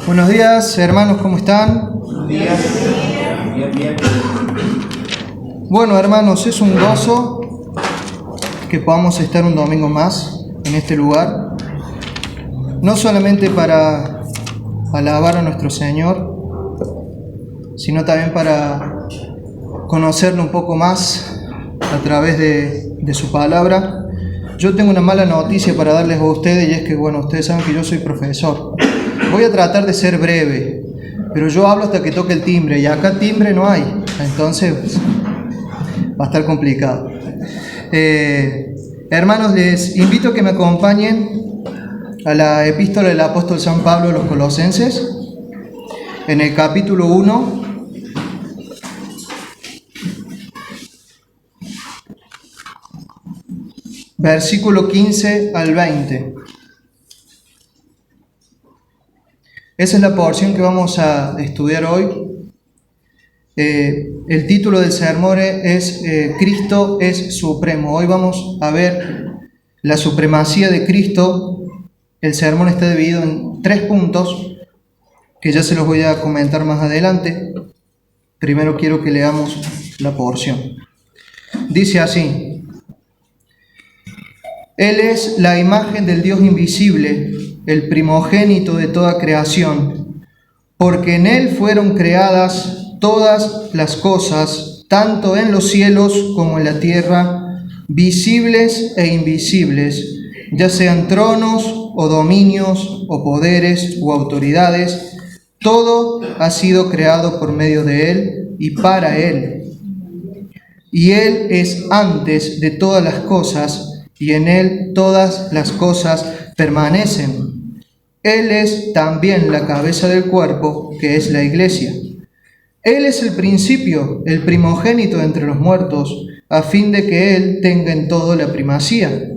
Buenos días, hermanos, ¿cómo están? Buenos días. Bien. Bueno, hermanos, es un gozo que podamos estar un domingo más en este lugar, no solamente para alabar a nuestro Señor, sino también para conocerlo un poco más a través de su palabra. Yo tengo una mala noticia para darles a ustedes, y es que, bueno, ustedes saben que yo soy profesor. Voy a tratar de ser breve, pero yo hablo hasta que toque el timbre, y acá timbre no hay, entonces va a estar complicado. Hermanos, les invito a que me acompañen a la epístola del apóstol San Pablo a los Colosenses, en el capítulo 1, versículo 15 al 20. Esa es la porción que vamos a estudiar hoy. El título del sermón es Cristo es Supremo. Hoy vamos a ver la supremacía de Cristo. El sermón está dividido en 3 puntos, que ya se los voy a comentar más adelante. Primero quiero que leamos la porción. Dice así: Él es la imagen del Dios invisible, el primogénito de toda creación, porque en Él fueron creadas todas las cosas, tanto en los cielos como en la tierra, visibles e invisibles, ya sean tronos o dominios o poderes o autoridades. Todo ha sido creado por medio de Él y para Él. Y Él es antes de todas las cosas, y en Él todas las cosas permanecen. Él es también la cabeza del cuerpo, que es la Iglesia. Él es el principio, el primogénito entre los muertos, a fin de que Él tenga en todo la primacía,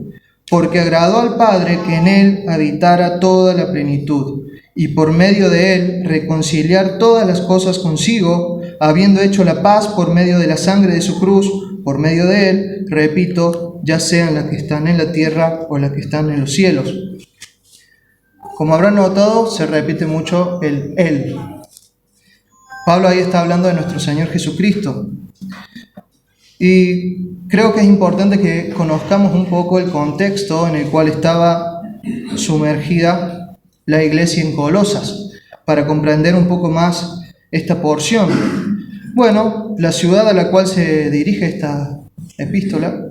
porque agradó al Padre que en Él habitara toda la plenitud, y por medio de Él reconciliar todas las cosas consigo, habiendo hecho la paz por medio de la sangre de su cruz. Por medio de Él, repito, ya sean las que están en la tierra o las que están en los cielos. Como habrán notado, se repite mucho el Él. Pablo ahí está hablando de nuestro Señor Jesucristo. Y creo que es importante que conozcamos un poco el contexto en el cual estaba sumergida la iglesia en Colosas, para comprender un poco más esta porción. Bueno, la ciudad a la cual se dirige esta epístola,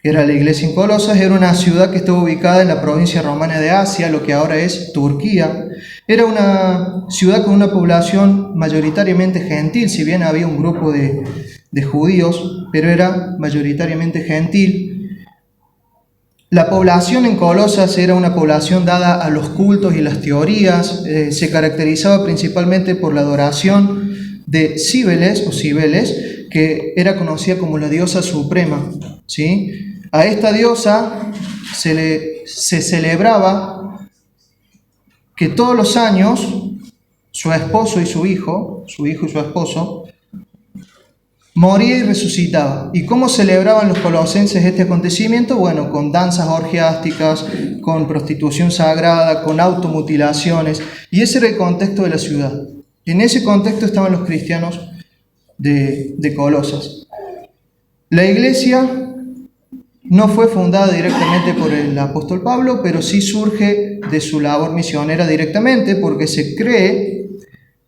que era la iglesia en Colosas, era una ciudad que estaba ubicada en la provincia romana de Asia, lo que ahora es Turquía. Era una ciudad con una población mayoritariamente gentil, si bien había un grupo de judíos, pero era mayoritariamente gentil. La población en Colosas era una población dada a los cultos y las teorías. Se caracterizaba principalmente por la adoración de Cibeles o Cibeles, que era conocida como la diosa suprema, ¿sí? A esta diosa se celebraba que todos los años su esposo y su hijo y su esposo, moría y resucitaba. ¿Y cómo celebraban los colosenses este acontecimiento? Bueno, con danzas orgiásticas, con prostitución sagrada, con automutilaciones. Y ese era el contexto de la ciudad. En ese contexto estaban los cristianos de Colosas. La iglesia no fue fundada directamente por el apóstol Pablo, pero sí surge de su labor misionera directamente, porque se cree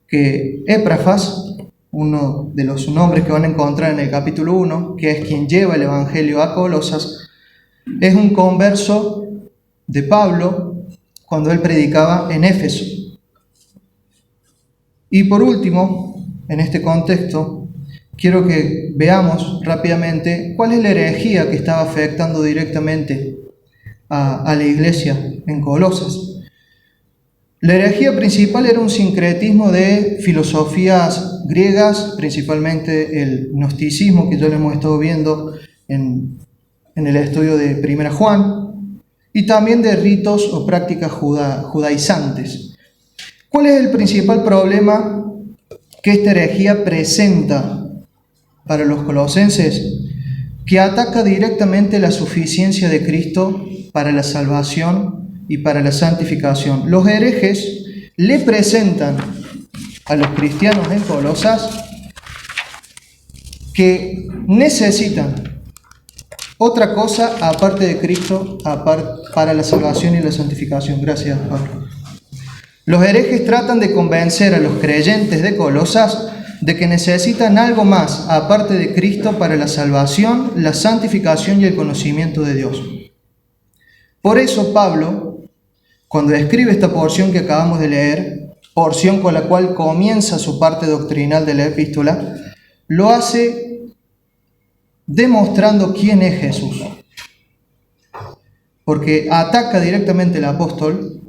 que Epafras, uno de los nombres que van a encontrar en el capítulo 1, que es quien lleva el evangelio a Colosas, es un converso de Pablo cuando él predicaba en Éfeso. Y por último, en este contexto, quiero que veamos rápidamente cuál es la herejía que estaba afectando directamente a la iglesia en Colosas. La herejía principal era un sincretismo de filosofías griegas, principalmente el gnosticismo, que ya lo hemos estado viendo en el estudio de 1 Juan, y también de ritos o prácticas judaizantes. ¿Cuál es el principal problema que esta herejía presenta para los colosenses? Que ataca directamente la suficiencia de Cristo para la salvación y para la santificación. Los herejes le presentan a los cristianos en Colosas que necesitan otra cosa aparte de Cristo para la salvación y la santificación. Gracias, Pablo. Los herejes tratan de convencer a los creyentes de Colosas de que necesitan algo más aparte de Cristo para la salvación, la santificación y el conocimiento de Dios. Por eso Pablo, cuando escribe esta porción que acabamos de leer, porción con la cual comienza su parte doctrinal de la epístola, lo hace demostrando quién es Jesús. Porque ataca directamente el apóstol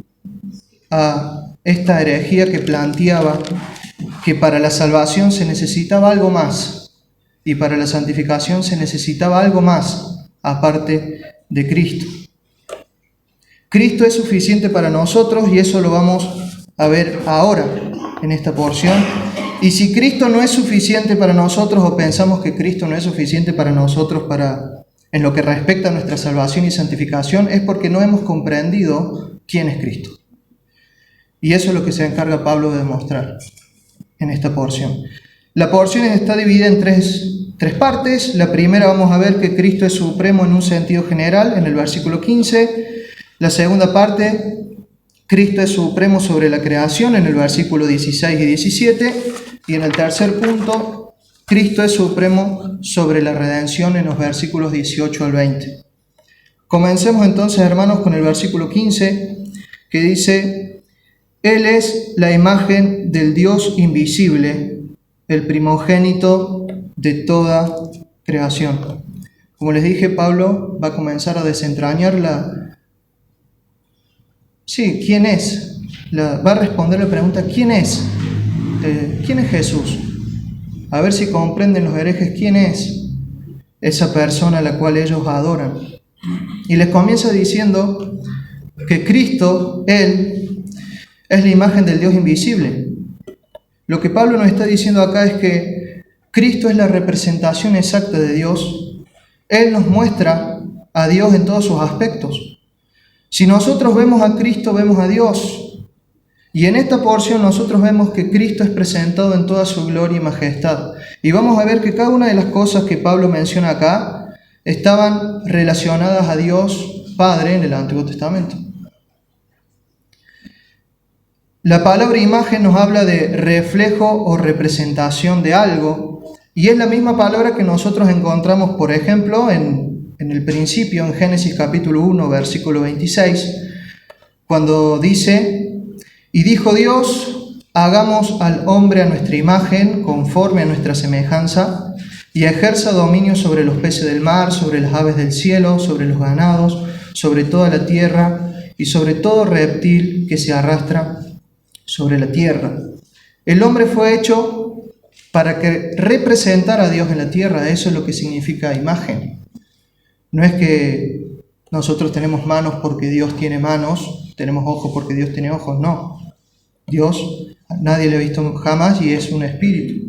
a esta herejía que planteaba que para la salvación se necesitaba algo más y para la santificación se necesitaba algo más aparte de Cristo. Cristo es suficiente para nosotros y eso lo vamos a ver ahora en esta porción. Y si Cristo no es suficiente para nosotros o pensamos que Cristo no es suficiente para nosotros en lo que respecta a nuestra salvación y santificación, es porque no hemos comprendido quién es Cristo. Y eso es lo que se encarga Pablo de demostrar en esta porción. La porción está dividida en tres partes. La primera vamos a ver que Cristo es supremo en un sentido general, en el versículo 15. La segunda parte, Cristo es supremo sobre la creación, en el versículo 16 y 17. Y en el tercer punto, Cristo es supremo sobre la redención, en los versículos 18 al 20. Comencemos entonces, hermanos, con el versículo 15, que dice: Él es la imagen del Dios invisible, el primogénito de toda creación. Como les dije, Pablo va a comenzar a desentrañar ¿quién es? Va a responder la pregunta, ¿quién es? ¿Quién es Jesús? A ver si comprenden los herejes quién es esa persona a la cual ellos adoran. Y les comienza diciendo que Cristo, Él, es la imagen del Dios invisible. Lo que Pablo nos está diciendo acá es que Cristo es la representación exacta de Dios. Él nos muestra a Dios en todos sus aspectos. Si nosotros vemos a Cristo, vemos a Dios. Y en esta porción nosotros vemos que Cristo es presentado en toda su gloria y majestad. Y vamos a ver que cada una de las cosas que Pablo menciona acá estaban relacionadas a Dios Padre en el Antiguo Testamento. La palabra imagen nos habla de reflejo o representación de algo, y es la misma palabra que nosotros encontramos, por ejemplo, en el principio, en Génesis capítulo 1, versículo 26, cuando dice: y dijo Dios, hagamos al hombre a nuestra imagen, conforme a nuestra semejanza, y ejerza dominio sobre los peces del mar, sobre las aves del cielo, sobre los ganados, sobre toda la tierra, y sobre todo reptil que se arrastra sobre la tierra. El hombre fue hecho para que representara a Dios en la tierra. Eso es lo que significa imagen. No es que nosotros tenemos manos porque Dios tiene manos, tenemos ojos porque Dios tiene ojos, no. Dios, nadie le ha visto jamás y es un espíritu.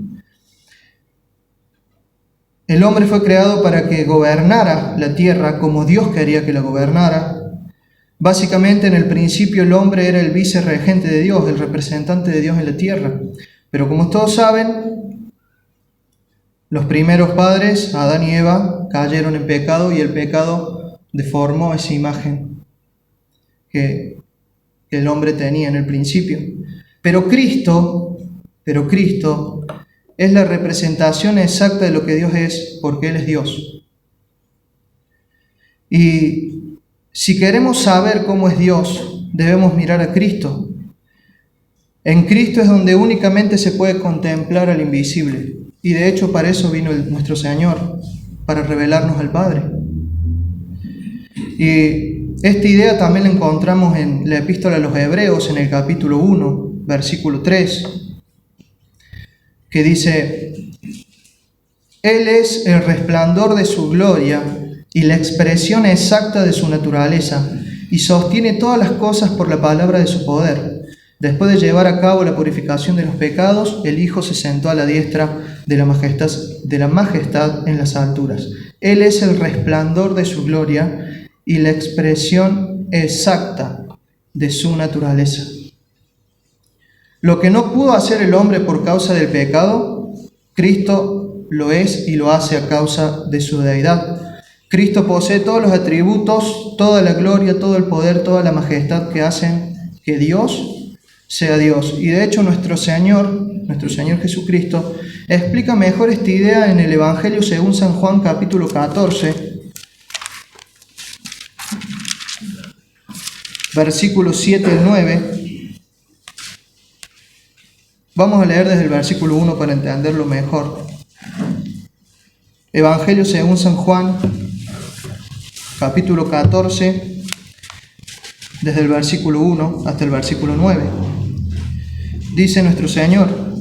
El hombre fue creado para que gobernara la tierra como Dios quería que la gobernara. Básicamente, en el principio el hombre era el vicerregente de Dios, el representante de Dios en la tierra. Pero como todos saben, los primeros padres, Adán y Eva, cayeron en pecado y el pecado deformó esa imagen que el hombre tenía en el principio. Pero Cristo es la representación exacta de lo que Dios es, porque Él es Dios. Y si queremos saber cómo es Dios, debemos mirar a Cristo. En Cristo es donde únicamente se puede contemplar al invisible. Y de hecho para eso vino nuestro Señor, para revelarnos al Padre. Y esta idea también la encontramos en la epístola a los Hebreos, en el capítulo 1, versículo 3, que dice: Él es el resplandor de su gloria y la expresión exacta de su naturaleza, y sostiene todas las cosas por la palabra de su poder. Después de llevar a cabo la purificación de los pecados, el Hijo se sentó a la diestra de la majestad en las alturas. Él es el resplandor de su gloria y la expresión exacta de su naturaleza. Lo que no pudo hacer el hombre por causa del pecado, Cristo lo es y lo hace a causa de su deidad. Cristo posee todos los atributos, toda la gloria, todo el poder, toda la majestad que hacen que Dios sea Dios. Y de hecho nuestro Señor Jesucristo, explica mejor esta idea en el Evangelio según San Juan capítulo 14, versículos 7 al 9. Vamos a leer desde el versículo 1 para entenderlo mejor. Evangelio según San Juan, capítulo 14, desde el versículo 1 hasta el versículo 9. Dice nuestro Señor: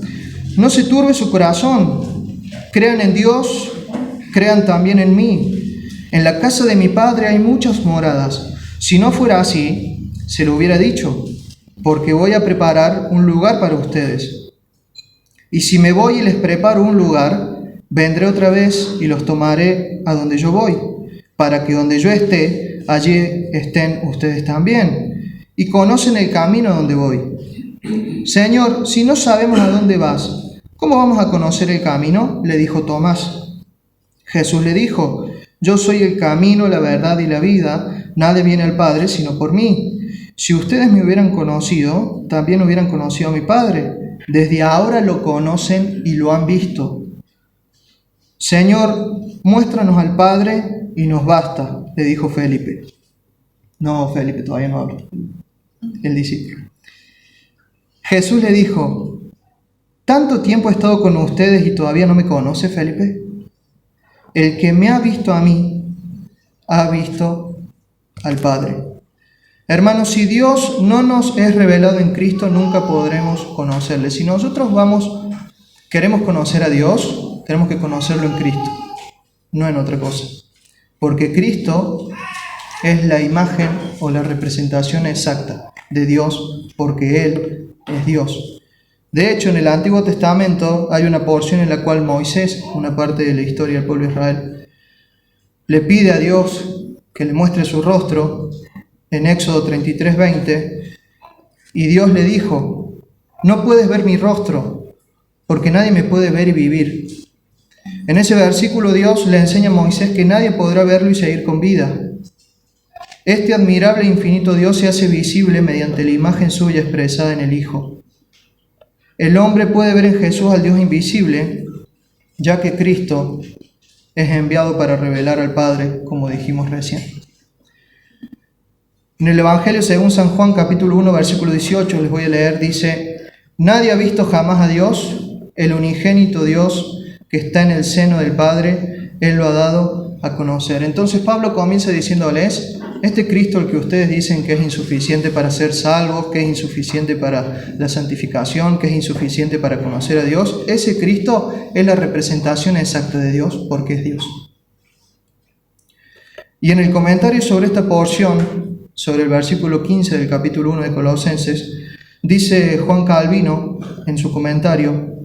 no se turbe su corazón, crean en Dios, crean también en mí. En la casa de mi Padre hay muchas moradas. Si no fuera así, se lo hubiera dicho, porque voy a preparar un lugar para ustedes. Y si me voy y les preparo un lugar, vendré otra vez y los tomaré a donde yo voy, para que donde yo esté, allí estén ustedes también. Y conocen el camino a donde voy. Señor, si no sabemos a dónde vas, ¿cómo vamos a conocer el camino?, le dijo Tomás. Jesús le dijo: yo soy el camino, la verdad y la vida. Nadie viene al Padre sino por mí. Si ustedes me hubieran conocido, también hubieran conocido a mi Padre. Desde ahora lo conocen y lo han visto. Señor, muéstranos al Padre y nos basta, le dijo Felipe. No, Felipe todavía no habla, el discípulo. Jesús le dijo: ¿tanto tiempo he estado con ustedes y todavía no me conoce, Felipe? El que me ha visto a mí, ha visto al Padre. Hermanos, si Dios no nos es revelado en Cristo, nunca podremos conocerle. Si nosotros queremos conocer a Dios, tenemos que conocerlo en Cristo, no en otra cosa. Porque Cristo es la imagen o la representación exacta de Dios, porque Él es Dios. De hecho, en el Antiguo Testamento hay una porción en la cual Moisés, una parte de la historia del pueblo de Israel, le pide a Dios que le muestre su rostro en Éxodo 33:20, y Dios le dijo: no puedes ver mi rostro, porque nadie me puede ver y vivir. En ese versículo Dios le enseña a Moisés que nadie podrá verlo y seguir con vida. Este admirable e infinito Dios se hace visible mediante la imagen suya expresada en el Hijo. El hombre puede ver en Jesús al Dios invisible, ya que Cristo es enviado para revelar al Padre, como dijimos recién. En el Evangelio según San Juan, capítulo 1, versículo 18, les voy a leer, dice: nadie ha visto jamás a Dios, el unigénito Dios que está en el seno del Padre, Él lo ha dado a conocer. Entonces Pablo comienza diciéndoles: este Cristo, el que ustedes dicen que es insuficiente para ser salvos, que es insuficiente para la santificación, que es insuficiente para conocer a Dios, ese Cristo es la representación exacta de Dios, porque es Dios. Y en el comentario sobre esta porción, sobre el versículo 15 del capítulo 1 de Colosenses, dice Juan Calvino en su comentario: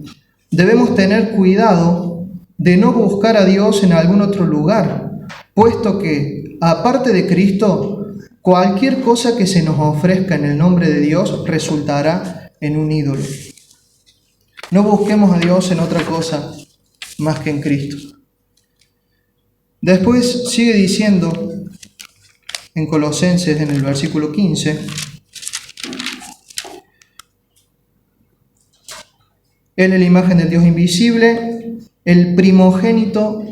debemos tener cuidado de no buscar a Dios en algún otro lugar, puesto que, aparte de Cristo, cualquier cosa que se nos ofrezca en el nombre de Dios resultará en un ídolo. No busquemos a Dios en otra cosa más que en Cristo. Después sigue diciendo en Colosenses, en el versículo 15, Él es la imagen del Dios invisible, el primogénito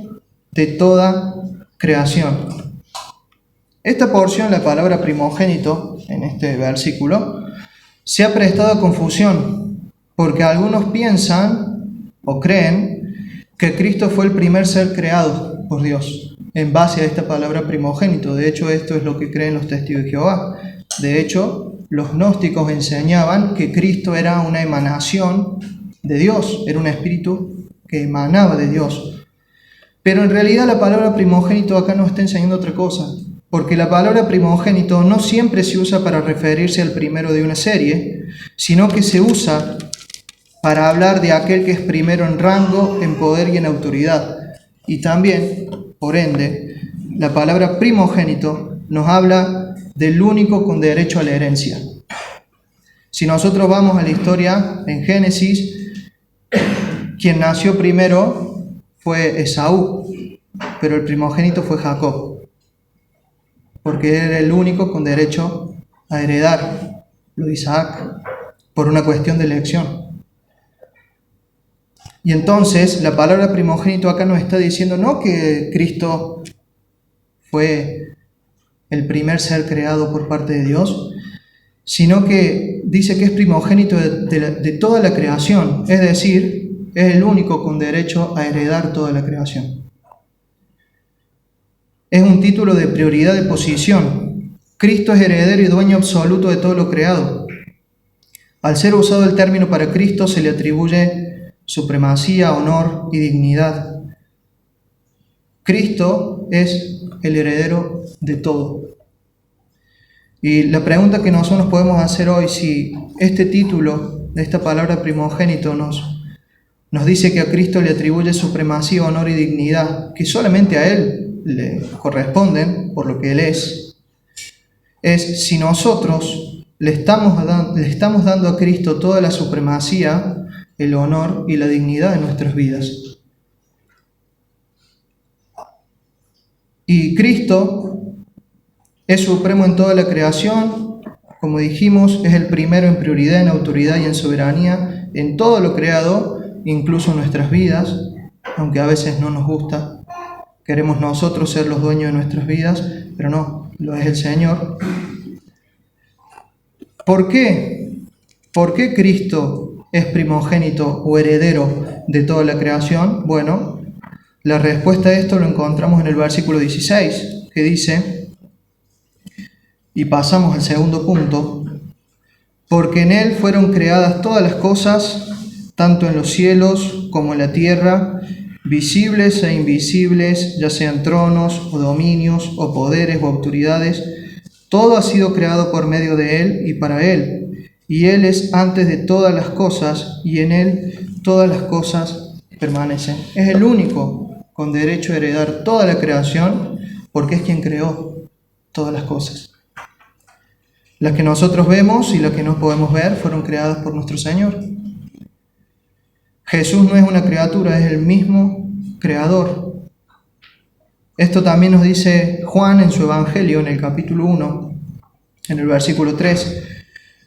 de toda creación. Esta porción, la palabra primogénito, en este versículo, se ha prestado a confusión, porque algunos piensan o creen que Cristo fue el primer ser creado por Dios, en base a esta palabra primogénito. De hecho, esto es lo que creen los testigos de Jehová. De hecho, los gnósticos enseñaban que Cristo era una emanación de Dios, era un espíritu que emanaba de Dios. Pero en realidad la palabra primogénito acá nos está enseñando otra cosa, porque la palabra primogénito no siempre se usa para referirse al primero de una serie, sino que se usa para hablar de aquel que es primero en rango, en poder y en autoridad. Y también, por ende, la palabra primogénito nos habla del único con derecho a la herencia. Si nosotros vamos a la historia en Génesis, quien nació primero fue Esaú, pero el primogénito fue Jacob, porque era el único con derecho a heredar lo de Isaac, por una cuestión de elección. Y entonces la palabra primogénito acá nos está diciendo no que Cristo fue el primer ser creado por parte de Dios, sino que dice que es primogénito de toda la creación, es decir, es el único con derecho a heredar toda la creación. Es un título de prioridad de posición. Cristo es heredero y dueño absoluto de todo lo creado. Al ser usado el término para Cristo se le atribuye supremacía, honor y dignidad. Cristo es el heredero de todo. Y la pregunta que nosotros nos podemos hacer hoy, si este título de esta palabra primogénito nos dice que a Cristo le atribuye supremacía, honor y dignidad, que solamente a Él le corresponden por lo que Él es si nosotros le estamos dando a Cristo toda la supremacía, el honor y la dignidad de nuestras vidas. Y Cristo es supremo en toda la creación, como dijimos, es el primero en prioridad, en autoridad y en soberanía, en todo lo creado, incluso en nuestras vidas, aunque a veces no nos gusta. Queremos nosotros ser los dueños de nuestras vidas, pero no, lo es el Señor. ¿Por qué? ¿Por qué Cristo es primogénito o heredero de toda la creación? Bueno, la respuesta a esto lo encontramos en el versículo 16, que dice, y pasamos al segundo punto, porque en Él fueron creadas todas las cosas, tanto en los cielos como en la tierra, visibles e invisibles, ya sean tronos o dominios o poderes o autoridades, todo ha sido creado por medio de Él y para Él, y Él es antes de todas las cosas, y en Él todas las cosas permanecen. Es el único con derecho a heredar toda la creación, porque es quien creó todas las cosas. Las que nosotros vemos y las que no podemos ver fueron creadas por nuestro Señor. Jesús no es una criatura, es el mismo Creador. Esto también nos dice Juan en su Evangelio, en el capítulo 1, en el versículo 3,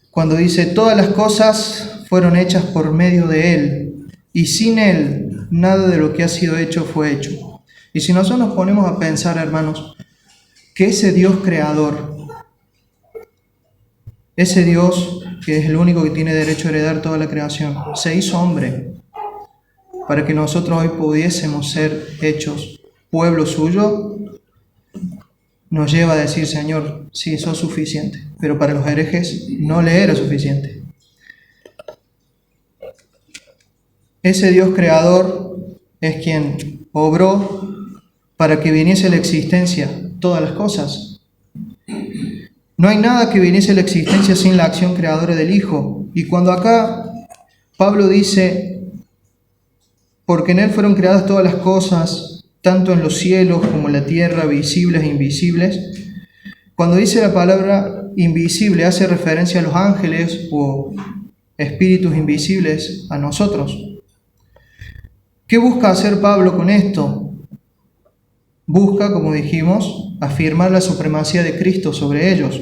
cuando dice, todas las cosas fueron hechas por medio de Él, y sin Él nada de lo que ha sido hecho fue hecho. Y si nosotros nos ponemos a pensar, hermanos, que ese Dios creador, ese Dios que es el único que tiene derecho a heredar toda la creación, se hizo hombre para que nosotros hoy pudiésemos ser hechos pueblo suyo, nos lleva a decir, Señor, sí, sos suficiente. Pero para los herejes no le era suficiente. Ese Dios creador es quien obró para que viniese a la existencia todas las cosas. No hay nada que viniese a la existencia sin la acción creadora del Hijo. Y cuando acá Pablo dice, porque en Él fueron creadas todas las cosas, tanto en los cielos como en la tierra, visibles e invisibles, cuando dice la palabra invisible hace referencia a los ángeles o espíritus invisibles, a nosotros. ¿Qué busca hacer Pablo con esto? Busca, como dijimos, afirmar la supremacía de Cristo sobre ellos,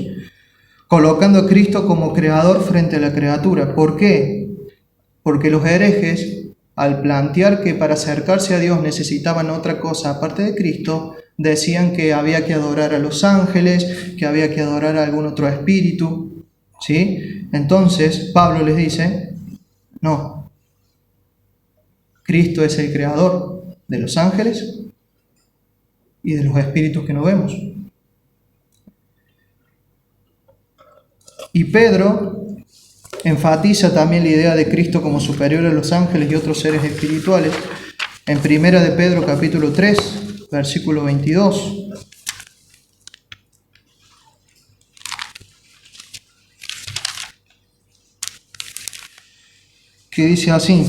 colocando a Cristo como creador frente a la criatura. ¿Por qué? Porque los herejes, al plantear que para acercarse a Dios necesitaban otra cosa aparte de Cristo, decían que había que adorar a los ángeles, que había que adorar a algún otro espíritu, ¿sí? Entonces Pablo les dice, no, Cristo es el creador de los ángeles y de los espíritus que no vemos. Y Pedro enfatiza también la idea de Cristo como superior a los ángeles y otros seres espirituales en 1 de Pedro capítulo 3, versículo 22. Que dice así: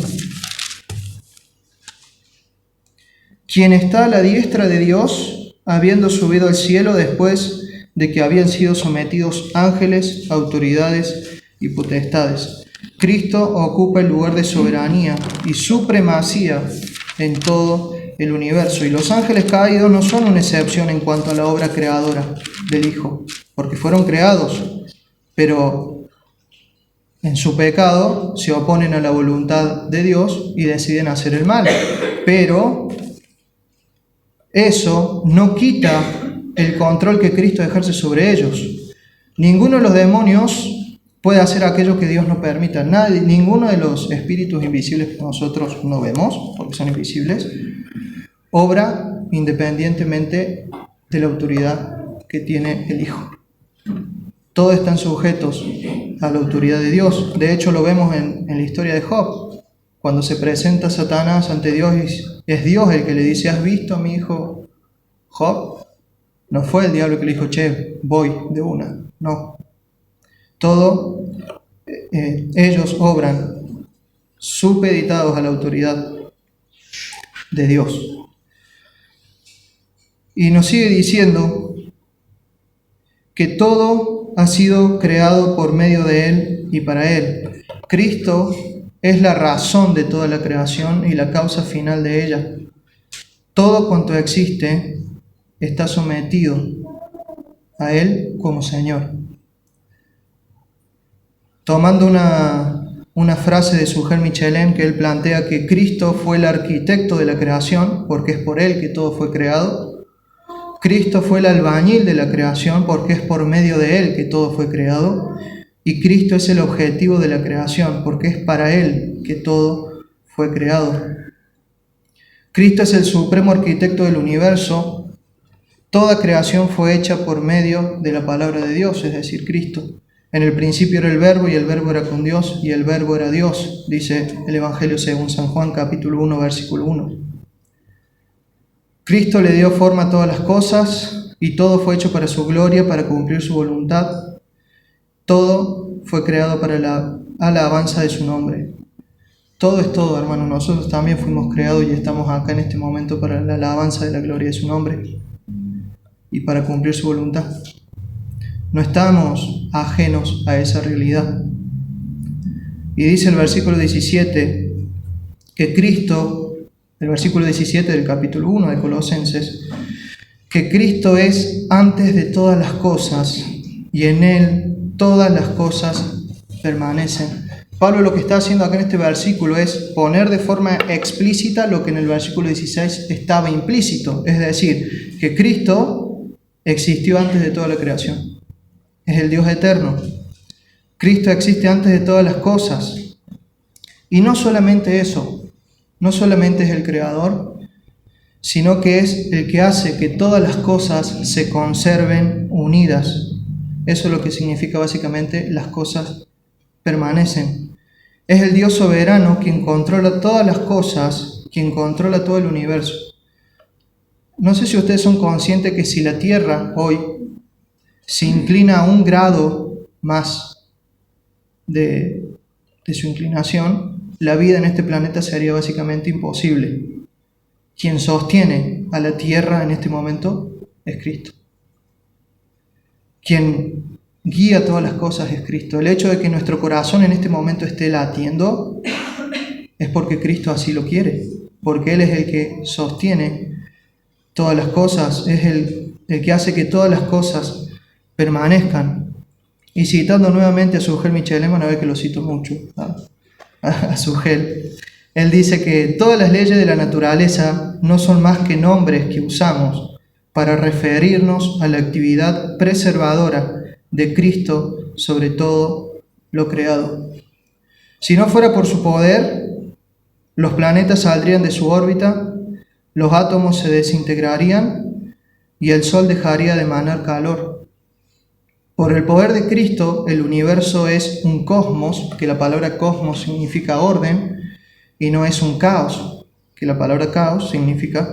quien está a la diestra de Dios, habiendo subido al cielo después de que habían sido sometidos ángeles, autoridades y potestades. Cristo ocupa el lugar de soberanía y supremacía en todo el universo. Y los ángeles caídos no son una excepción en cuanto a la obra creadora del Hijo, porque fueron creados, pero en su pecado se oponen a la voluntad de Dios y deciden hacer el mal. Pero eso no quita el control que Cristo ejerce sobre ellos. Ninguno de los demonios puede hacer aquello que Dios no permita. Ninguno de los espíritus invisibles que nosotros no vemos, porque son invisibles, obra independientemente de la autoridad que tiene el Hijo. Todos están sujetos a la autoridad de Dios. De hecho, lo vemos en la historia de Job. Cuando se presenta Satanás ante Dios, es Dios el que le dice: ¿has visto a mi hijo Job? No fue el diablo que le dijo: che, voy de una. No. Ellos obran supeditados a la autoridad de Dios. Y nos sigue diciendo que todo ha sido creado por medio de Él y para Él. Cristo es la razón de toda la creación y la causa final de ella. Todo cuanto existe está sometido a Él como Señor. Tomando una frase de Sujel Michelén, que él plantea que Cristo fue el arquitecto de la creación, porque es por Él que todo fue creado. Cristo fue el albañil de la creación, porque es por medio de Él que todo fue creado. Y Cristo es el objetivo de la creación, porque es para Él que todo fue creado. Cristo es el supremo arquitecto del universo. Toda creación fue hecha por medio de la palabra de Dios, es decir, Cristo. En el principio era el Verbo, y el Verbo era con Dios, y el Verbo era Dios, dice el Evangelio según San Juan, capítulo 1, versículo 1. Cristo le dio forma a todas las cosas, y todo fue hecho para su gloria, para cumplir su voluntad. Todo fue creado para la alabanza de su nombre. Todo es todo, hermano. Nosotros también fuimos creados y estamos acá en este momento para la alabanza de la gloria de su nombre y para cumplir su voluntad. No estamos ajenos a esa realidad. Y dice el versículo 17 que Cristo, el versículo 17 del capítulo 1 de Colosenses, que Cristo es antes de todas las cosas y en Él todas las cosas permanecen. Pablo lo que está haciendo acá en este versículo es poner de forma explícita lo que en el versículo 16 estaba implícito, es decir, que Cristo existió antes de toda la creación. Es el Dios eterno. Cristo existe antes de todas las cosas. Y no solamente eso, no solamente es el Creador, sino que es el que hace que todas las cosas se conserven unidas. Eso es lo que significa básicamente las cosas permanecen. Es el Dios soberano quien controla todas las cosas, quien controla todo el universo. No sé si ustedes son conscientes que si la Tierra hoy se inclina a 1 grado más de su inclinación, la vida en este planeta sería básicamente imposible. Quien sostiene a la Tierra en este momento es Cristo. Quien guía todas las cosas es Cristo. El hecho de que nuestro corazón en este momento esté latiendo es porque Cristo así lo quiere, porque Él es el que sostiene todas las cosas, es el que hace que todas las cosas permanezcan. Y citando nuevamente a Sujel Michelén, van a ver que lo cito mucho, a Sujel. Él dice que todas las leyes de la naturaleza no son más que nombres que usamos para referirnos a la actividad preservadora de Cristo sobre todo lo creado. Si no fuera por su poder, los planetas saldrían de su órbita, los átomos se desintegrarían y el sol dejaría de emanar calor. Por el poder de Cristo, el universo es un cosmos, que la palabra cosmos significa orden, y no es un caos, que la palabra caos significa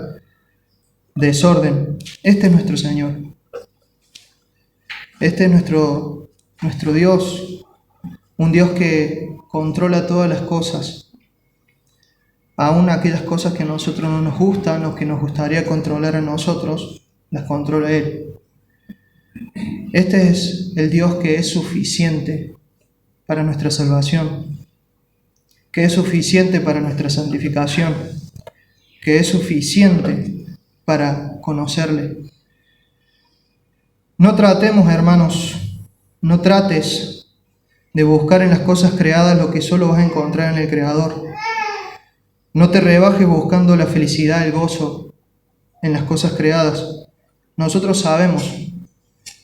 desorden. Este es nuestro Señor. Este es nuestro Dios, un Dios que controla todas las cosas, aún aquellas cosas que a nosotros no nos gustan o que nos gustaría controlar a nosotros, las controla Él. Este es el Dios que es suficiente para nuestra salvación, que es suficiente para nuestra santificación, que es suficiente para conocerle. No tratemos, hermanos, no trates de buscar en las cosas creadas lo que solo vas a encontrar en el Creador. No te rebajes buscando la felicidad, el gozo en las cosas creadas. Nosotros sabemos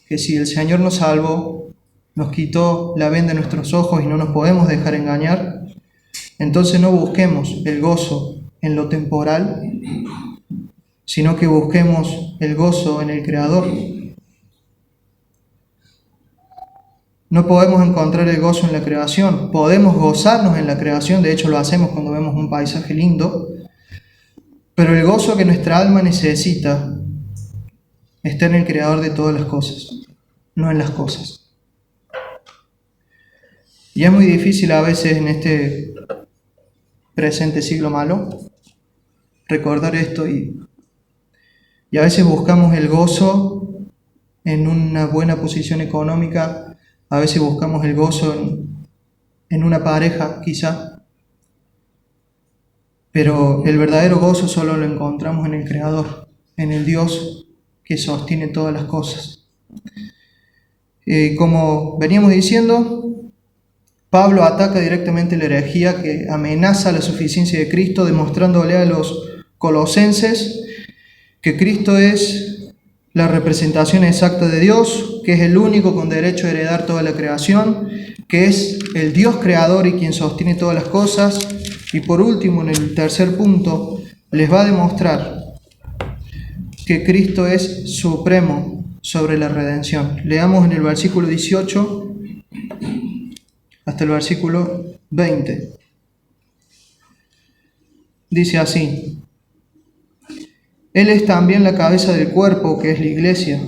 que si el Señor nos salvó, nos quitó la venda de nuestros ojos y no nos podemos dejar engañar, entonces no busquemos el gozo en lo temporal, sino que busquemos el gozo en el Creador. No podemos encontrar el gozo en la creación. Podemos gozarnos en la creación, de hecho lo hacemos cuando vemos un paisaje lindo, pero el gozo que nuestra alma necesita está en el Creador de todas las cosas, no en las cosas. Y es muy difícil a veces en este presente siglo malo recordar esto y a veces buscamos el gozo en una buena posición económica. A veces buscamos el gozo en una pareja, quizá, pero el verdadero gozo solo lo encontramos en el Creador, en el Dios que sostiene todas las cosas. Como veníamos diciendo, Pablo ataca directamente la herejía que amenaza la suficiencia de Cristo, demostrándole a los colosenses que Cristo es la representación exacta de Dios, que es el único con derecho a heredar toda la creación, que es el Dios creador y quien sostiene todas las cosas. Y por último, en el tercer punto, les va a demostrar que Cristo es supremo sobre la redención. Leamos en el versículo 18 hasta el versículo 20. Dice así: Él es también la cabeza del cuerpo, que es la iglesia.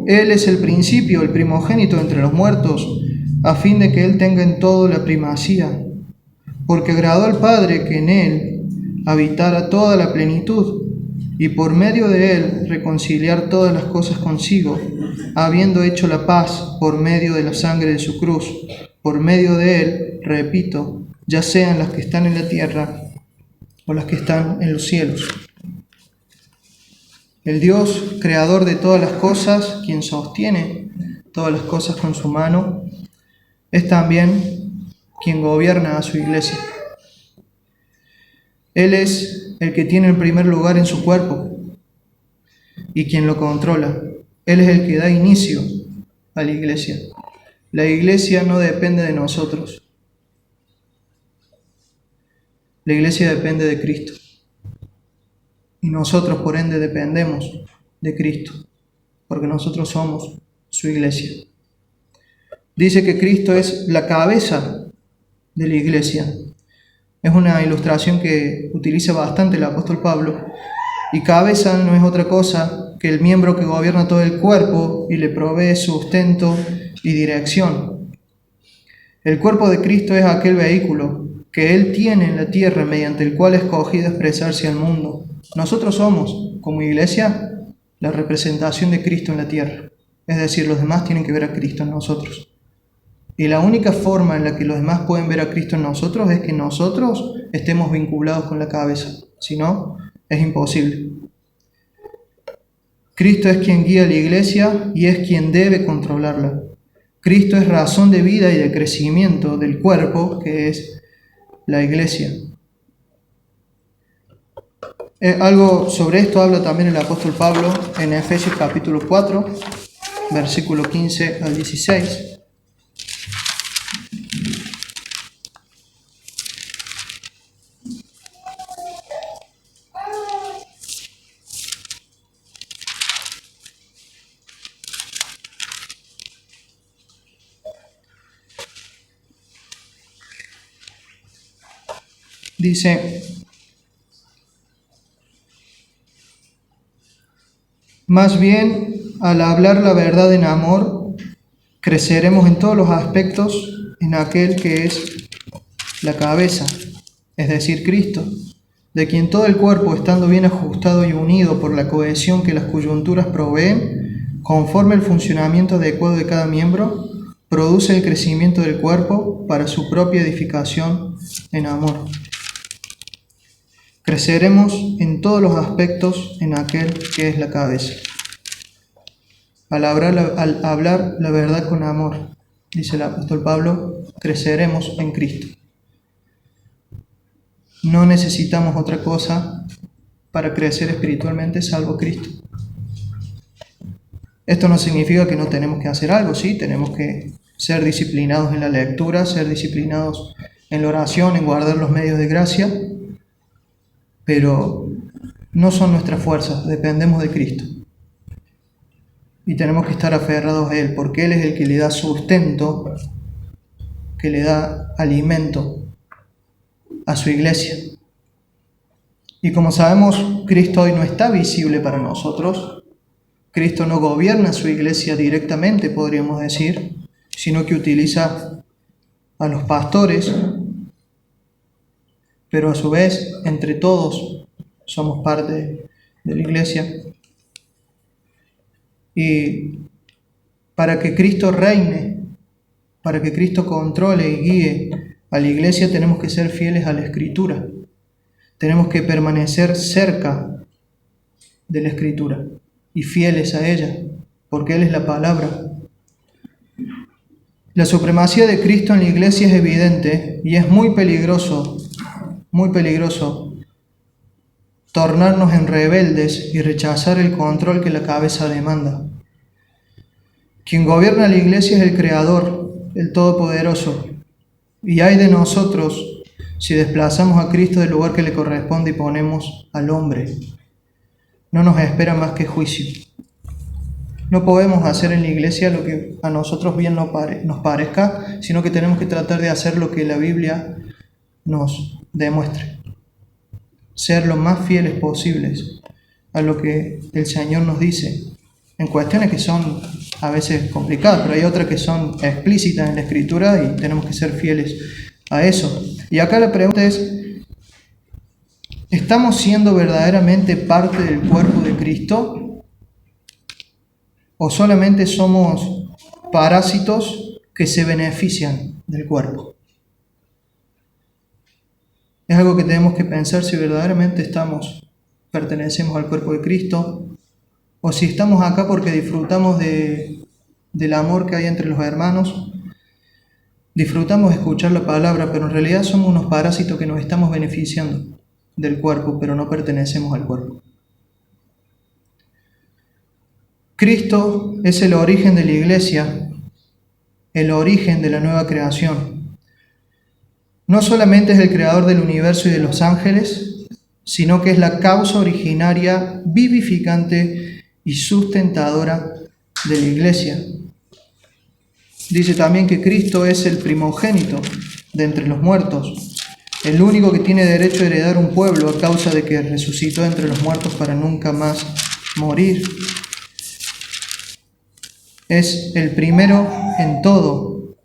Él es el principio, el primogénito entre los muertos, a fin de que Él tenga en todo la primacía, porque agradó al Padre que en Él habitara toda la plenitud, y por medio de Él reconciliar todas las cosas consigo, habiendo hecho la paz por medio de la sangre de su cruz. Por medio de Él, repito, ya sean las que están en la tierra o las que están en los cielos. El Dios, creador de todas las cosas, quien sostiene todas las cosas con su mano, es también quien gobierna a su iglesia. Él es el que tiene el primer lugar en su cuerpo y quien lo controla. Él es el que da inicio a la iglesia. La iglesia no depende de nosotros. La iglesia depende de Cristo. Y nosotros, por ende, dependemos de Cristo, porque nosotros somos su iglesia. Dice que Cristo es la cabeza de la iglesia. Es una ilustración que utiliza bastante el apóstol Pablo. Y cabeza no es otra cosa que el miembro que gobierna todo el cuerpo y le provee sustento y dirección. El cuerpo de Cristo es aquel vehículo que Él tiene en la tierra mediante el cual ha escogido expresarse al mundo. Nosotros somos, como iglesia, la representación de Cristo en la tierra. Es decir, los demás tienen que ver a Cristo en nosotros. Y la única forma en la que los demás pueden ver a Cristo en nosotros es que nosotros estemos vinculados con la cabeza. Si no, es imposible. Cristo es quien guía a la iglesia y es quien debe controlarla. Cristo es razón de vida y de crecimiento del cuerpo, que es la iglesia. Algo sobre esto habla también el apóstol Pablo en Efesios capítulo 4, versículo 15 al 16. Dice: más bien, al hablar la verdad en amor, creceremos en todos los aspectos en aquel que es la cabeza, es decir, Cristo, de quien todo el cuerpo, estando bien ajustado y unido por la cohesión que las coyunturas proveen, conforme el funcionamiento adecuado de cada miembro, produce el crecimiento del cuerpo para su propia edificación en amor. Creceremos en todos los aspectos en aquel que es la cabeza. Al hablar la verdad con amor, dice el apóstol Pablo, creceremos en Cristo. No necesitamos otra cosa para crecer espiritualmente salvo Cristo. Esto no significa que no tenemos que hacer algo, sí, tenemos que ser disciplinados en la lectura, ser disciplinados en la oración, en guardar los medios de gracia, pero no son nuestras fuerzas, dependemos de Cristo. Y tenemos que estar aferrados a Él, porque Él es el que le da sustento, que le da alimento a su iglesia. Y como sabemos, Cristo hoy no está visible para nosotros. Cristo no gobierna su iglesia directamente, podríamos decir, sino que utiliza a los pastores, pero a su vez, entre todos somos parte de la iglesia. Y para que Cristo reine, para que Cristo controle y guíe a la iglesia, tenemos que ser fieles a la Escritura. Tenemos que permanecer cerca de la Escritura y fieles a ella, porque Él es la palabra. La supremacía de Cristo en la iglesia es evidente y es muy peligroso tornarnos en rebeldes y rechazar el control que la cabeza demanda. Quien gobierna la iglesia es el Creador, el Todopoderoso, y hay de nosotros si desplazamos a Cristo del lugar que le corresponde y ponemos al hombre. No nos espera más que juicio. No podemos hacer en la iglesia lo que a nosotros bien nos parezca, sino que tenemos que tratar de hacer lo que la Biblia nos demuestre. Ser lo más fieles posibles a lo que el Señor nos dice, en cuestiones que son a veces complicadas, pero hay otras que son explícitas en la Escritura y tenemos que ser fieles a eso. Y acá la pregunta es, ¿estamos siendo verdaderamente parte del cuerpo de Cristo? ¿O solamente somos parásitos que se benefician del cuerpo? Es algo que tenemos que pensar si verdaderamente pertenecemos al cuerpo de Cristo, o si estamos acá porque disfrutamos del amor que hay entre los hermanos, disfrutamos de escuchar la palabra, pero en realidad somos unos parásitos que nos estamos beneficiando del cuerpo, pero no pertenecemos al cuerpo. Cristo es el origen de la iglesia, el origen de la nueva creación. No solamente es el creador del universo y de los ángeles, sino que es la causa originaria, vivificante y sustentadora de la iglesia. Dice también que Cristo es el primogénito de entre los muertos, el único que tiene derecho a heredar un pueblo a causa de que resucitó entre los muertos para nunca más morir. Es el primero en todo.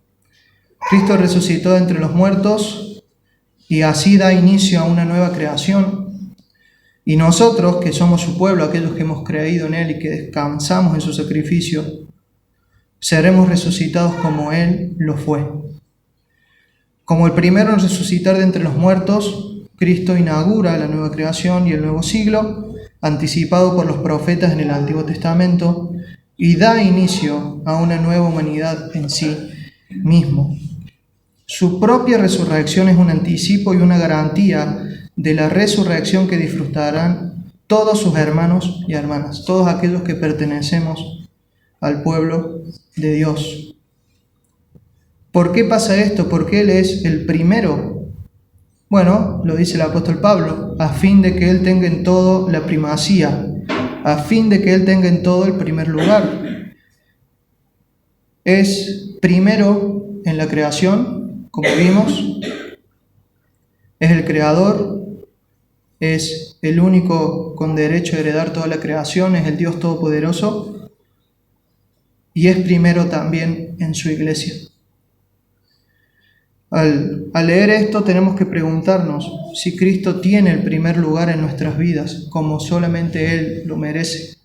Cristo resucitó entre los muertos y así da inicio a una nueva creación. Y nosotros, que somos su pueblo, aquellos que hemos creído en Él y que descansamos en su sacrificio, seremos resucitados como Él lo fue. Como el primero en resucitar de entre los muertos, Cristo inaugura la nueva creación y el nuevo siglo, anticipado por los profetas en el Antiguo Testamento, y da inicio a una nueva humanidad en sí mismo. Su propia resurrección es un anticipo y una garantía de la resurrección que disfrutarán todos sus hermanos y hermanas, todos aquellos que pertenecemos al pueblo de Dios. ¿Por qué pasa esto? Porque Él es el primero. Bueno, lo dice el apóstol Pablo, a fin de que Él tenga en todo la primacía, a fin de que Él tenga en todo el primer lugar. Es primero en la creación, como vimos, es el creador, es el único con derecho a heredar toda la creación, es el Dios Todopoderoso y es primero también en su iglesia. Al leer esto tenemos que preguntarnos si Cristo tiene el primer lugar en nuestras vidas, como solamente Él lo merece.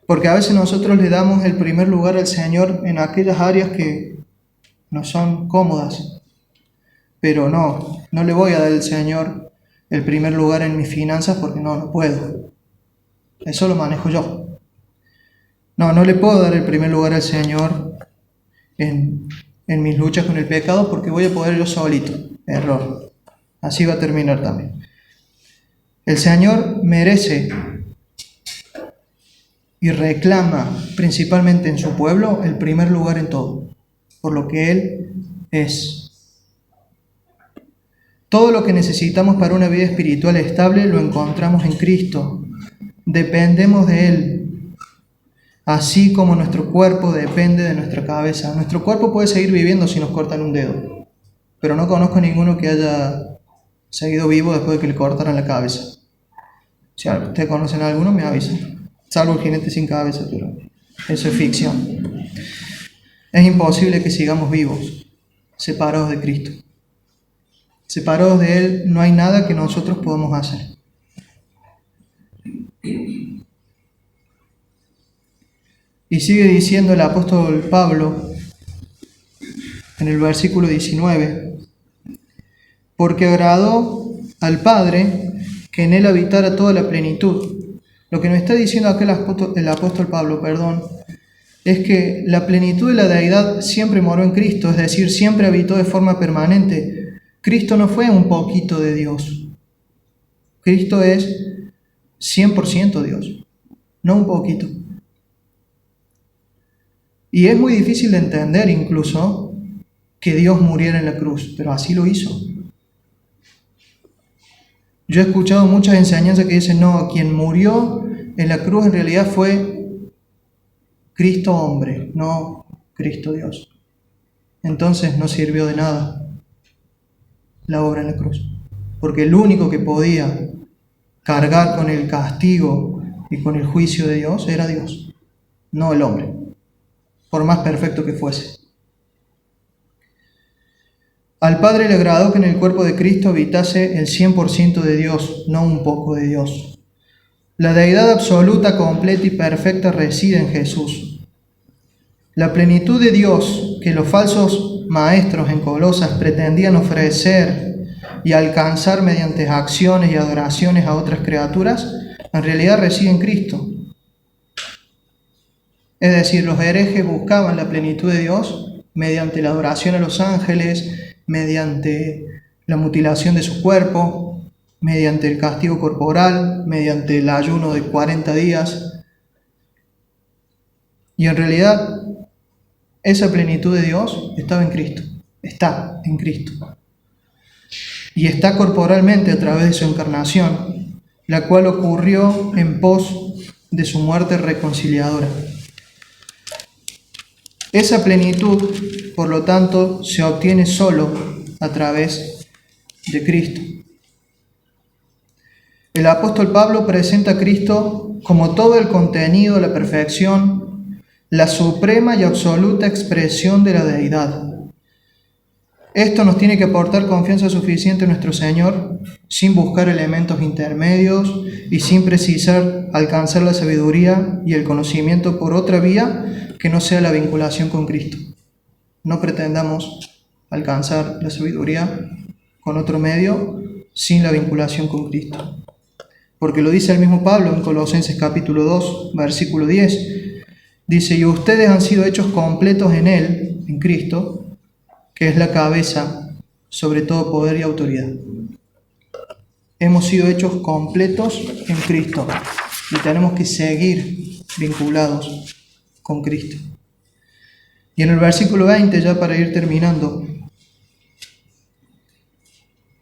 Porque a veces nosotros le damos el primer lugar al Señor en aquellas áreas que no son cómodas, pero no le voy a dar al Señor el primer lugar en mis finanzas porque no puedo. Eso lo manejo yo. No le puedo dar el primer lugar al Señor en mis luchas con el pecado porque voy a poder yo solito. Error. Así va a terminar también. El Señor merece y reclama principalmente en su pueblo el primer lugar en todo, por lo que Él es. Todo lo que necesitamos para una vida espiritual estable lo encontramos en Cristo. Dependemos de Él, así como nuestro cuerpo depende de nuestra cabeza. Nuestro cuerpo puede seguir viviendo si nos cortan un dedo, pero no conozco a ninguno que haya seguido vivo después de que le cortaran la cabeza. Si ustedes conocen a alguno, me avisan. Salvo el jinete sin cabeza, pero eso es ficción. Es imposible que sigamos vivos, separados de Cristo. Separados de Él no hay nada que nosotros podamos hacer. Y sigue diciendo el apóstol Pablo en el versículo 19, porque agradó al Padre que en Él habitara toda la plenitud. Lo que nos está diciendo acá el apóstol Pablo, es que la plenitud de la deidad siempre moró en Cristo, es decir, siempre habitó de forma permanente. Cristo no fue un poquito de Dios. Cristo es 100% Dios, no un poquito. Y es muy difícil de entender incluso que Dios muriera en la cruz, pero así lo hizo. Yo he escuchado muchas enseñanzas que dicen, no, quien murió en la cruz en realidad fue Cristo hombre, no Cristo Dios. Entonces no sirvió de nada la obra en la cruz, porque el único que podía cargar con el castigo y con el juicio de Dios era Dios, no el hombre, por más perfecto que fuese. Al Padre le agradó que en el cuerpo de Cristo habitase el 100% de Dios, no un poco de Dios. La deidad absoluta, completa y perfecta reside en Jesús. La plenitud de Dios que los falsos maestros en Colosas pretendían ofrecer y alcanzar mediante acciones y adoraciones a otras criaturas, en realidad reside en Cristo. Es decir, los herejes buscaban la plenitud de Dios mediante la adoración a los ángeles, mediante la mutilación de su cuerpo, mediante el castigo corporal, mediante el ayuno de 40 días. Y en realidad, esa plenitud de Dios estaba en Cristo, está en Cristo. Y está corporalmente a través de su encarnación, la cual ocurrió en pos de su muerte reconciliadora. Esa plenitud, por lo tanto, se obtiene solo a través de Cristo. El apóstol Pablo presenta a Cristo como todo el contenido, la perfección, la suprema y absoluta expresión de la deidad. Esto nos tiene que aportar confianza suficiente en nuestro Señor, sin buscar elementos intermedios y sin precisar alcanzar la sabiduría y el conocimiento por otra vía que no sea la vinculación con Cristo. No pretendamos alcanzar la sabiduría con otro medio sin la vinculación con Cristo. Porque lo dice el mismo Pablo en Colosenses capítulo 2, versículo 10. Dice, y ustedes han sido hechos completos en Él, en Cristo, que es la cabeza sobre todo poder y autoridad. Hemos sido hechos completos en Cristo y tenemos que seguir vinculados con Cristo. Y en el versículo 20, ya para ir terminando,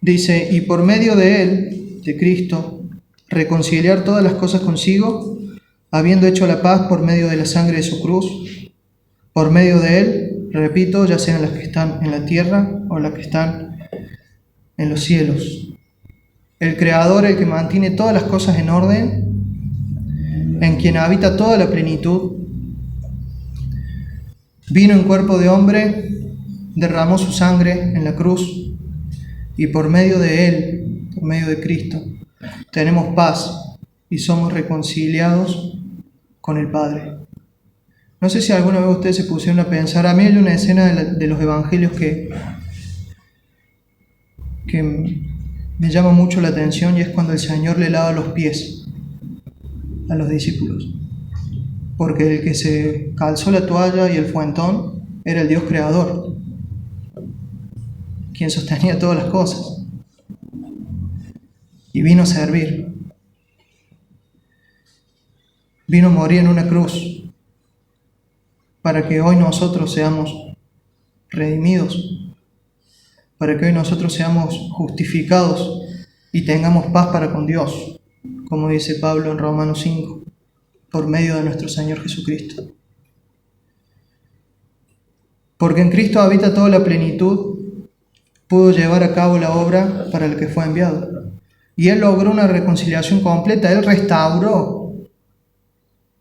dice, y por medio de Él, de Cristo, reconciliar todas las cosas consigo, habiendo hecho la paz por medio de la sangre de su cruz, por medio de Él, repito, ya sean las que están en la tierra o las que están en los cielos. El Creador, el que mantiene todas las cosas en orden, en quien habita toda la plenitud, vino en cuerpo de hombre, derramó su sangre en la cruz y por medio de Él, por medio de Cristo, tenemos paz y somos reconciliados con el Padre. No sé si alguna vez ustedes se pusieron a pensar, a mí hay una escena de los evangelios que me llama mucho la atención, y es cuando el Señor le lava los pies a los discípulos. Porque el que se calzó la toalla y el fuentón era el Dios creador, quien sostenía todas las cosas, y vino a servir. Vino a morir en una cruz para que hoy nosotros seamos redimidos, para que hoy nosotros seamos justificados y tengamos paz para con Dios, como dice Pablo en Romanos 5, por medio de nuestro Señor Jesucristo. Porque en Cristo habita toda la plenitud, pudo llevar a cabo la obra para la que fue enviado. Y Él logró una reconciliación completa. Él restauró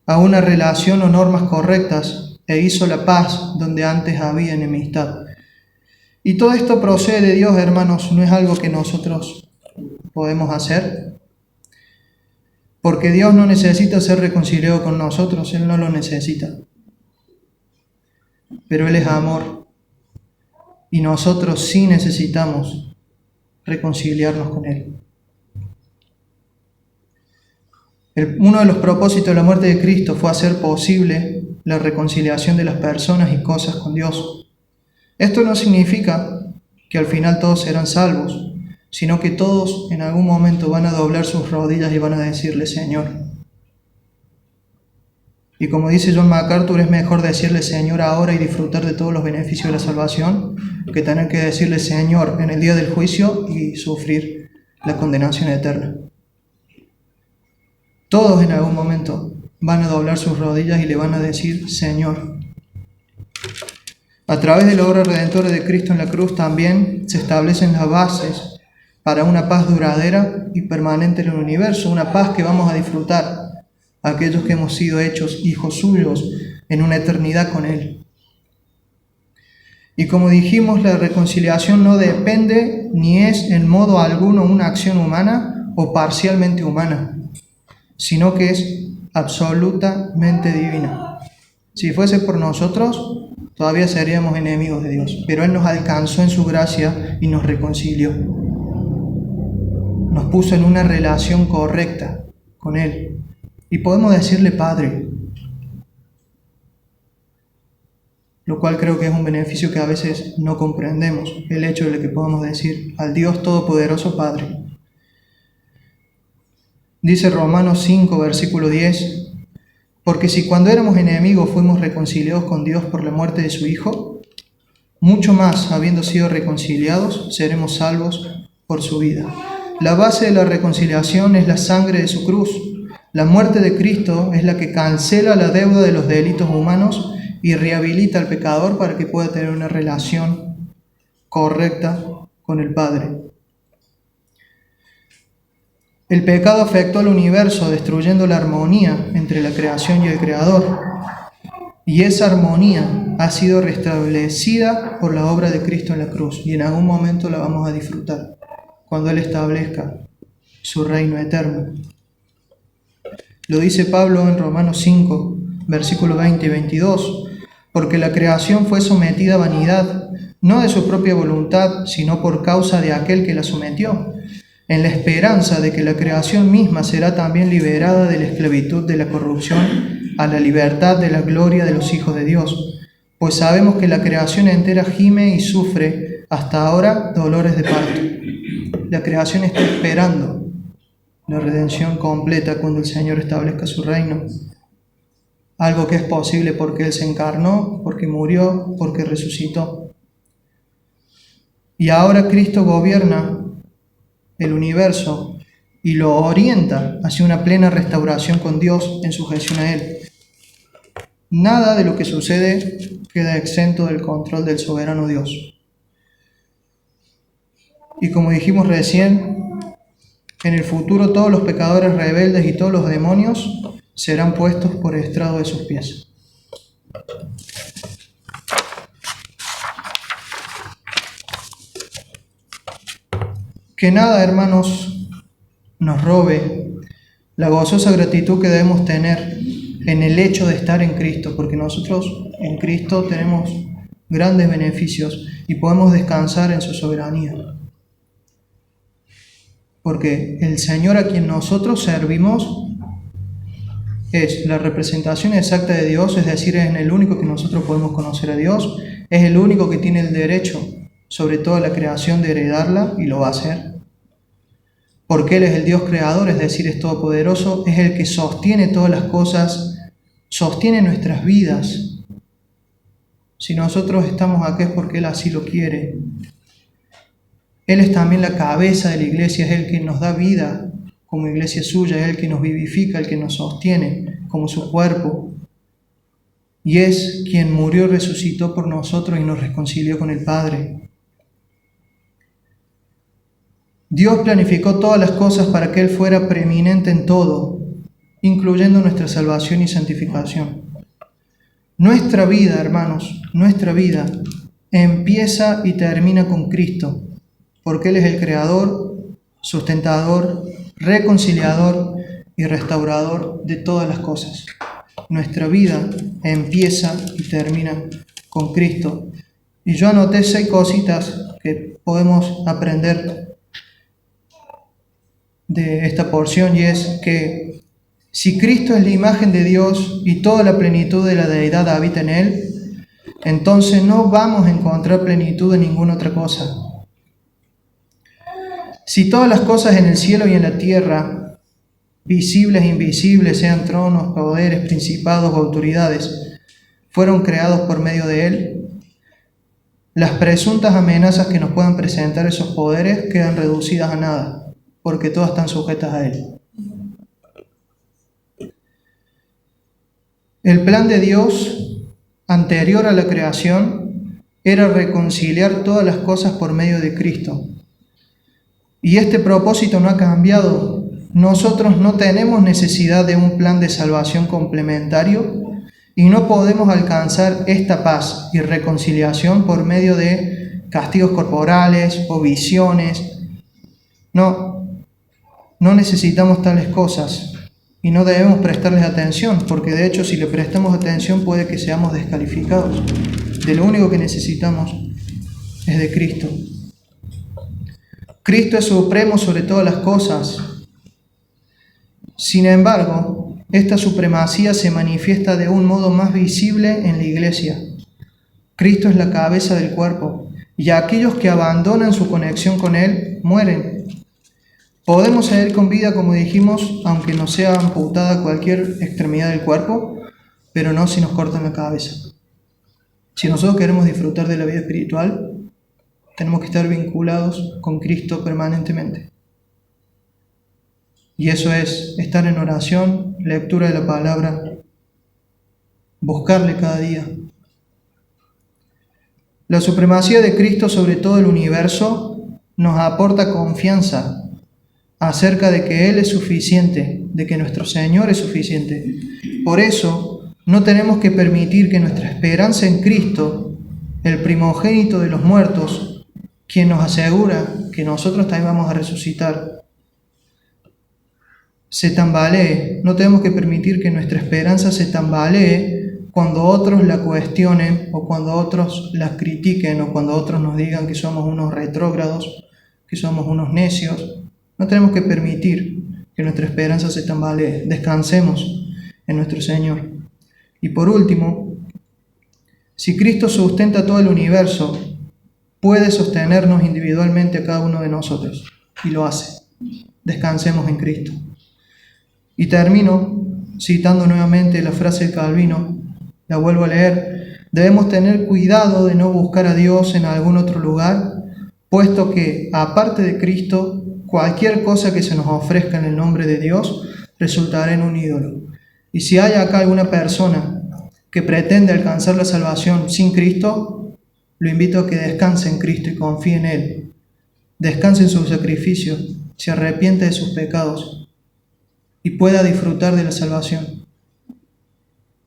a una relación o normas correctas e hizo la paz donde antes había enemistad. Y todo esto procede de Dios, hermanos, no es algo que nosotros podemos hacer. Porque Dios no necesita ser reconciliado con nosotros, Él no lo necesita. Pero Él es amor. Y nosotros sí necesitamos reconciliarnos con Él. Uno de los propósitos de la muerte de Cristo fue hacer posible la reconciliación de las personas y cosas con Dios. Esto no significa que al final todos serán salvos, sino que todos en algún momento van a doblar sus rodillas y van a decirle Señor. Y como dice John MacArthur, es mejor decirle Señor ahora y disfrutar de todos los beneficios de la salvación que tener que decirle Señor en el día del juicio y sufrir la condenación eterna. Todos en algún momento van a doblar sus rodillas y le van a decir Señor. A través de la obra redentora de Cristo en la cruz también se establecen las bases para una paz duradera y permanente en el universo, una paz que vamos a disfrutar aquellos que hemos sido hechos hijos suyos en una eternidad con Él. Y como dijimos, la reconciliación no depende ni es en modo alguno una acción humana o parcialmente humana, sino que es absolutamente divina. Si fuese por nosotros, todavía seríamos enemigos de Dios, pero Él nos alcanzó en su gracia y nos reconcilió. Nos puso en una relación correcta con Él. Y podemos decirle Padre, lo cual creo que es un beneficio que a veces no comprendemos, el hecho de que podamos decir al Dios Todopoderoso Padre. Dice Romanos 5, versículo 10, porque si cuando éramos enemigos fuimos reconciliados con Dios por la muerte de su Hijo, mucho más, habiendo sido reconciliados, seremos salvos por su vida. La base de la reconciliación es la sangre de su cruz. La muerte de Cristo es la que cancela la deuda de los delitos humanos y rehabilita al pecador para que pueda tener una relación correcta con el Padre. El pecado afectó al universo, destruyendo la armonía entre la creación y el Creador. Y esa armonía ha sido restablecida por la obra de Cristo en la cruz. Y en algún momento la vamos a disfrutar, cuando Él establezca su reino eterno. Lo dice Pablo en Romanos 5, versículos 20 y 22. Porque la creación fue sometida a vanidad, no de su propia voluntad, sino por causa de aquel que la sometió, en la esperanza de que la creación misma será también liberada de la esclavitud de la corrupción a la libertad de la gloria de los hijos de Dios. Pues sabemos que la creación entera gime y sufre hasta ahora dolores de parto. La creación está esperando la redención completa cuando el Señor establezca su reino. Algo que es posible porque Él se encarnó, porque murió, porque resucitó. Y ahora Cristo gobierna el universo y lo orienta hacia una plena restauración con Dios en sujeción a Él. Nada de lo que sucede queda exento del control del soberano Dios. Y como dijimos recién, en el futuro todos los pecadores rebeldes y todos los demonios serán puestos por estrado de sus pies. Que nada, hermanos, nos robe la gozosa gratitud que debemos tener en el hecho de estar en Cristo, porque nosotros en Cristo tenemos grandes beneficios y podemos descansar en su soberanía. Porque el Señor a quien nosotros servimos es la representación exacta de Dios, es decir, es el único que nosotros podemos conocer a Dios, es el único que tiene el derecho sobre toda la creación de heredarla y lo va a hacer. Porque Él es el Dios creador, es decir, es todopoderoso, es el que sostiene todas las cosas, sostiene nuestras vidas. Si nosotros estamos aquí es porque Él así lo quiere. Él es también la cabeza de la iglesia, es el que nos da vida como iglesia suya, es el que nos vivifica, el que nos sostiene como su cuerpo. Y es quien murió y resucitó por nosotros y nos reconcilió con el Padre. Dios planificó todas las cosas para que Él fuera preeminente en todo, incluyendo nuestra salvación y santificación. Nuestra vida, hermanos, nuestra vida empieza y termina con Cristo, porque Él es el creador, sustentador, reconciliador y restaurador de todas las cosas. Nuestra vida empieza y termina con Cristo. Y yo anoté 6 cositas que podemos aprender de esta porción, y es que si Cristo es la imagen de Dios y toda la plenitud de la deidad habita en Él, entonces no vamos a encontrar plenitud en ninguna otra cosa. Si todas las cosas en el cielo y en la tierra, visibles e invisibles, sean tronos, poderes, principados o autoridades, fueron creados por medio de Él, las presuntas amenazas que nos puedan presentar esos poderes quedan reducidas a nada, porque todas están sujetas a Él. El plan de Dios, anterior a la creación, era reconciliar todas las cosas por medio de Cristo. Y este propósito no ha cambiado. Nosotros no tenemos necesidad de un plan de salvación complementario y no podemos alcanzar esta paz y reconciliación por medio de castigos corporales o visiones. No necesitamos tales cosas y no debemos prestarles atención, porque de hecho si le prestamos atención puede que seamos descalificados. De lo único que necesitamos es de Cristo. Cristo es supremo sobre todas las cosas. Sin embargo, esta supremacía se manifiesta de un modo más visible en la iglesia. Cristo es la cabeza del cuerpo, y aquellos que abandonan su conexión con Él mueren. Podemos seguir con vida, como dijimos, aunque no sea amputada cualquier extremidad del cuerpo, pero no si nos cortan la cabeza. Si nosotros queremos disfrutar de la vida espiritual, tenemos que estar vinculados con Cristo permanentemente. Y eso es estar en oración, lectura de la palabra, buscarle cada día. La supremacía de Cristo sobre todo el universo nos aporta confianza acerca de que Él es suficiente, de que nuestro Señor es suficiente. Por eso no tenemos que permitir que nuestra esperanza en Cristo, el primogénito de los muertos, quien nos asegura que nosotros también vamos a resucitar, se tambalee. No tenemos que permitir que nuestra esperanza se tambalee cuando otros la cuestionen o cuando otros la critiquen o cuando otros nos digan que somos unos retrógrados, que somos unos necios. No tenemos que permitir que nuestra esperanza se tambalee. Descansemos en nuestro Señor. Y por último, si Cristo sustenta todo el universo, puede sostenernos individualmente a cada uno de nosotros, y lo hace. Descansemos en Cristo. Y termino citando nuevamente la frase de Calvino, la vuelvo a leer: debemos tener cuidado de no buscar a Dios en algún otro lugar, puesto que, aparte de Cristo, cualquier cosa que se nos ofrezca en el nombre de Dios resultará en un ídolo. Y si hay acá alguna persona que pretende alcanzar la salvación sin Cristo, lo invito a que descanse en Cristo y confíe en Él. Descanse en su sacrificio, se arrepiente de sus pecados y pueda disfrutar de la salvación.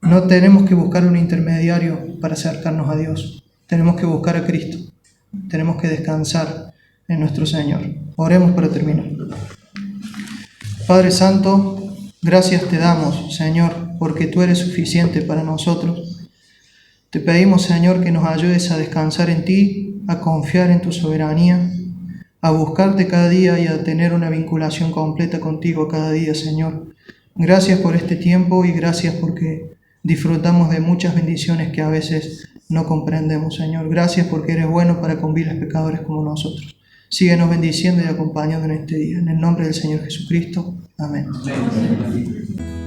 No tenemos que buscar un intermediario para acercarnos a Dios. Tenemos que buscar a Cristo. Tenemos que descansar en nuestro Señor. Oremos para terminar. Padre Santo, Gracias te damos, Señor, porque tú eres suficiente para nosotros. Te pedimos, Señor, que nos ayudes a descansar en ti, a confiar en tu soberanía, a buscarte cada día y a tener una vinculación completa contigo cada día, Señor. Gracias por este tiempo y gracias porque disfrutamos de muchas bendiciones que a veces no comprendemos, Señor. Gracias porque eres bueno para con viles pecadores como nosotros. Síguenos bendiciendo y acompañando en este día. En el nombre del Señor Jesucristo. Amén. Amén.